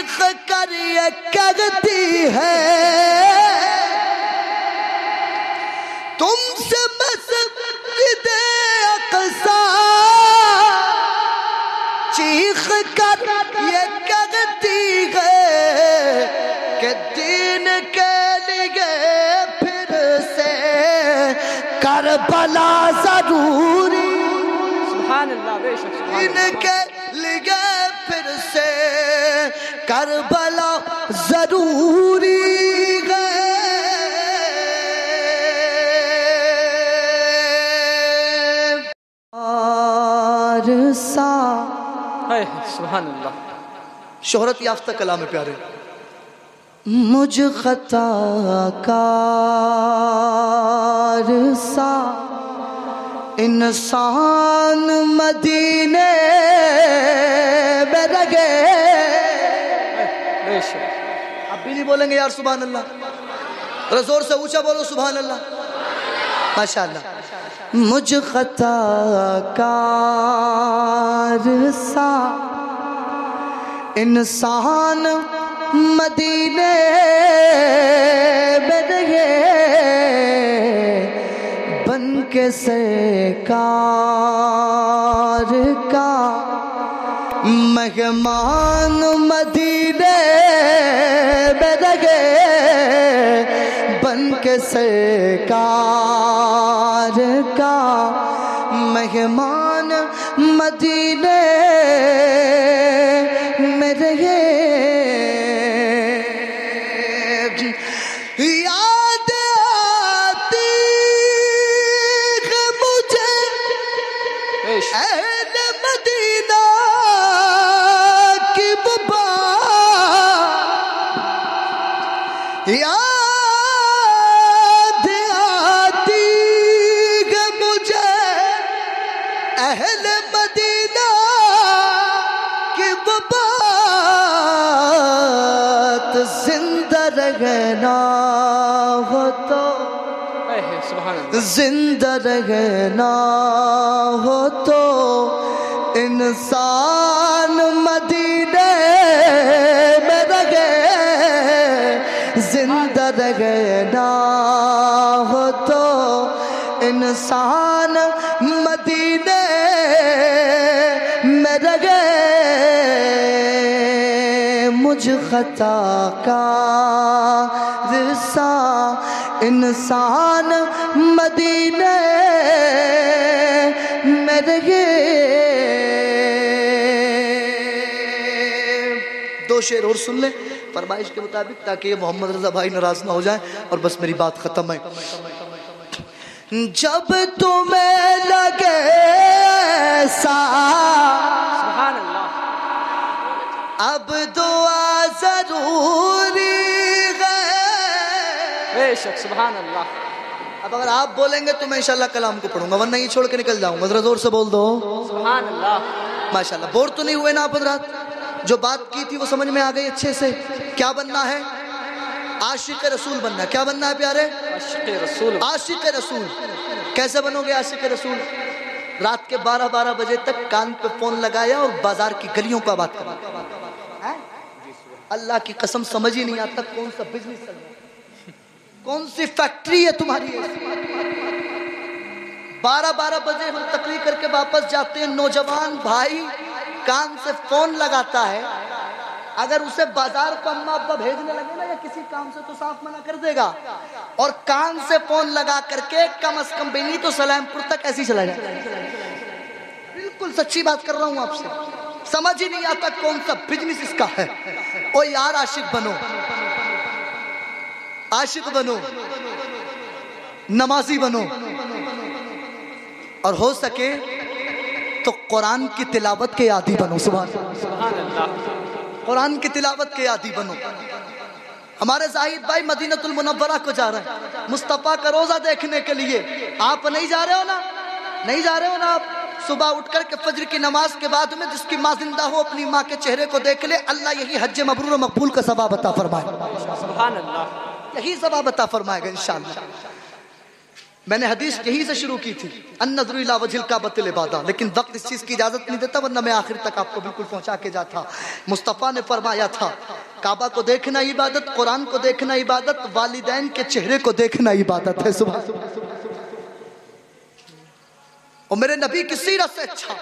चीख कर ये कहती है तुमसे मस्जिदे अक़सा, चीख कर ये कहती है कि दीन के लिए फिर से करबला जरूरी, सुभान अल्लाह, बेशक दीन के लिए फिर से करबला जरूरी है। सुभान अल्लाह, शोहरत याफ्ता कलाम में प्यारे, मुझ खताकार सा इंसान मदीने में लगे। अब भी नहीं बोलेंगे यार सुभान अल्लाह? जोर से ऊंचा बोलो सुभान अल्लाह, माशाअल्लाह। मुझ खताकार सा इंसान मदीने में रहे, बन के सरकार का मेहमान मदीने में रहे, बन के सरकार का मेहमान मदीने में रहे। याद आती है मुझे अहले मदीना की बुबा, याद आती है मुझे अहले मदीना की बुबा, जिंदा रहना हो तो, जिंदा रहना हो तो इंसान मदीने में रहे, जिंदा रहना हो तो इंसान मदीने में रहे। मुझ खताकार सा इंसान मदीने में रहे। दो शेर और सुन ले फरमाइश के मुताबिक, ताकि ये मोहम्मद रजा भाई नाराज ना हो जाए और बस मेरी बात खत्म है। जब तुम्हें लगे ऐसा सुभान अल्लाह, अब दुआ जरूरी है, बेशक सुभान अल्लाह। अब अगर आप बोलेंगे तो मैं इंशाल्लाह कलाम को पढ़ूंगा, वरना ये छोड़ के निकल जाऊंगा। जरा जोर से बोल दो सुभान अल्लाह, माशाल्लाह। बोर तो नहीं हुए ना आप हज़रात? जो बात की थी वो समझ में आ गई अच्छे से? क्या बनना है? आशिक रसूल बनना है। क्या बनना है प्यारे? आशिक रसूल। आशिक रसूल। कैसे बनोगे आशिक रसूल? रात के 12-12 बजे तक कान पे फोन लगाया और बाजार की गलियों का बात करा। अल्लाह की कसम समझ ही नहीं आता कौन सा बिजनेस चल रहा है, कौन सी फैक्ट्री है तुम्हारी। 12-12 बजे हम तकरीर करके वापस जाते हैं, नौजवान भाई कान से फोन लगाता है। अगर उसे बाजार को अम्मा अब्बा भेजने लगे ना या किसी काम से तो साफ मना कर देगा, और कान से फोन लगा करके कम से कम भी तो सलामपुर तक ऐसे ही चला जाए। बिल्कुल सच्ची बात कर रहा हूं आपसे, समझ ही नहीं आता कौन सा बिजनेस इसका है। ओ यार आशिक बनो, आशिक बनो, नमाजी बनो, और हो सके तो कुरान की तिलावत के आदी बनो। सुभान अल्लाह, कुरान की तिलावत के आदी बनो। हमारे जाहिद भाई मदीनतुल मुनव्वरा को जा रहे हैं मुस्तफ़ा का रोजा देखने के लिए। आप नहीं जा रहे हो ना? नहीं जा रहे हो ना आप? सुबह उठकर के फजर की नमाज के बाद में जिसकी माँ जिंदा हो अपनी माँ के चेहरे को देख ले, अल्लाह यही हज मबरूर और मकबूल का सवाब अता फरमाए। सुभान अल्लाह, यही सवाब अता फरमाएगा इंशाअल्लाह। मैंने हदीस यही से शुरू की थी, अन्नज़्रु इला वजिल काबतिल इबादा, लेकिन वक्त इस चीज की इजाजत नहीं देता, वरना मैं आखिर तक आपको बिल्कुल पहुंचा के जाता। मुस्तफ़ा ने फरमाया था, काबा को देखना इबादत, कुरान को देखना इबादत, वालिदैन के चेहरे को देखना इबादत है। सुबह और मेरे नबी की सीरत से अच्छा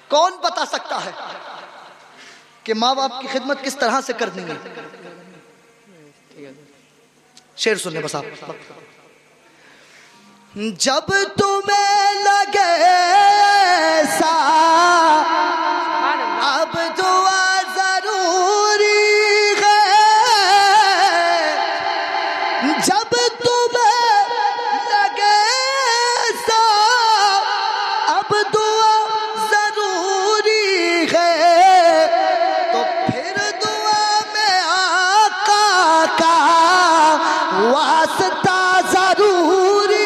कौन बता सकता है कि माँ बाप की खिदमत किस तरह से करनी है। शेर सुनने बस आप। जब तुम्हें लगे सा अब दुआ जरूरी है, जब तुम्हें लगे सा अब दुआ जरूरी है, तो फिर दुआ में आका का वास्ता जरूरी।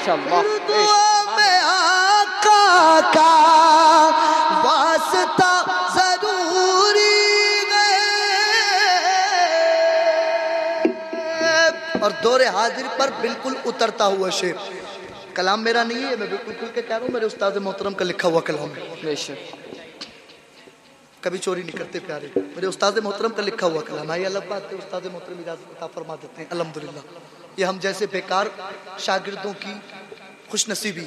दुआ में आका का वास्ता जरूरी है। और दौरे हाजिर पर बिल्कुल उतरता हुआ शेर, कलाम मेरा नहीं है, मैं बिल्कुल खुल के कह रहा हूँ, मेरे उस्ताद मोहतरम का लिखा हुआ कलाम है, कभी चोरी नहीं करते प्यारे, मेरे उस्ताद मोहतरम का लिखा हुआ कलाम है। ये अलग बात है, उस्ताद मोहतरम इजाजत अता फरमा देते हैं, अल्हम्दुलिल्लाह। ये हम जैसे बेकार शागिर्दों की खुशनसीबी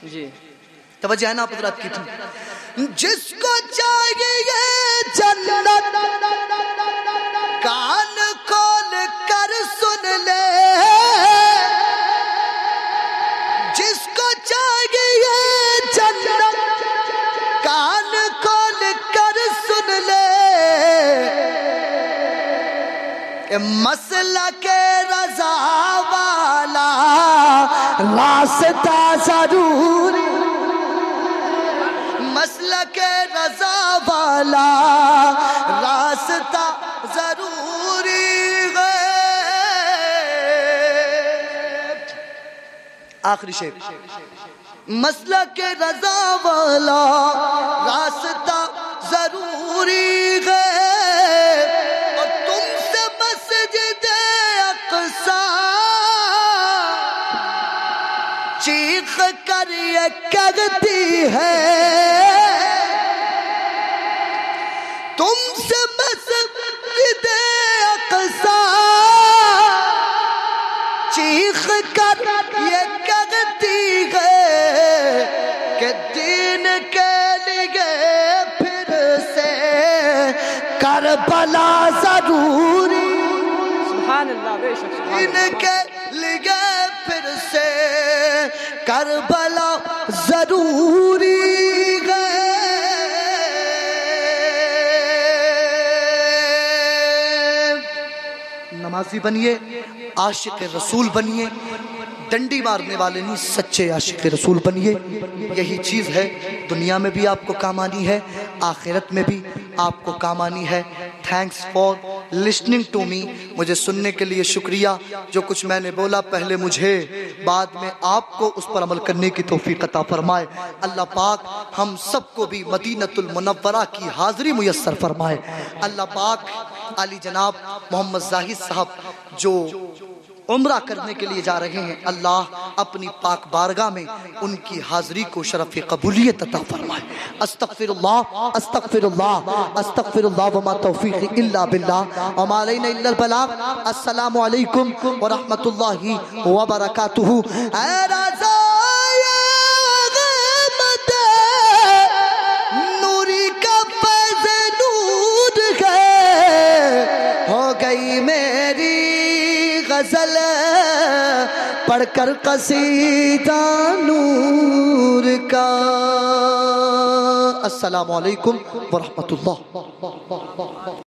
जी। तवज्जो है ना आप हज़रात की थी। जिसको चाहिए जन्नत कान खोल कर सुन ले, जिसको चाहिए जन्नत कान खोल कर सुन ले, मसला के रजा वाला रास्ता जरूरी, मसला के रजा वाला रास्ता जरूरी है। आखिरी शेर, मसला के रजा वाला रास्ता जरूरी है, और तुमसे मस्जिद अक़सा चीख कर ये कहती है, तुमसे मस्जिद अक़सा चीख कर ये कहती है कि दीन के लिए फिर से करबला जरूरी। सुभान अल्लाह, बेशक दीन के लिए फिर से करबला जरूरी है। नमाजी बनिए, आशिक रसूल बनिए, डंडी मारने वाले नहीं सच्चे आशिक रसूल बनिए। यही चीज़ है, दुनिया में भी आपको काम आनी है, आखिरत में भी आपको काम आनी है। Thanks for listening to me, मुझे सुनने के लिए शुक्रिया। जो कुछ मैंने बोला पहले मुझे, बाद में आपको उस पर अमल करने की तौफीक अता फरमाए। अल्लाह पाक हम सबको भी मदीनतुल मुनव्वरा की हाज़िरी मुयस्सर फरमाए। अल्लाह पाक आली जनाब मोहम्मद जाहिद साहब जो उम्रा करने के लिए जा रहे हैं, अल्लाह अपनी पाक बारगाह में उनकी हाज़िरी को शरफ़ कबूलियत अता फरमाए। अस्तग़फिरुल्लाह अस्तग़फिरुल्लाह अस्तग़फिरुल्लाह व मा तौफ़ीक़ी इल्ला बिल्लाह व मा अलैना इल्लल बलाग़। अस्सलामु अलैकुम व रहमतुल्लाहि व बरकातुहू। नूरी का फैज़ नूर है, हो गई मेरी गजल पढ़कर कसीदा नूर का। अस्सलामु अलैकुम व रहमतुल्लाह।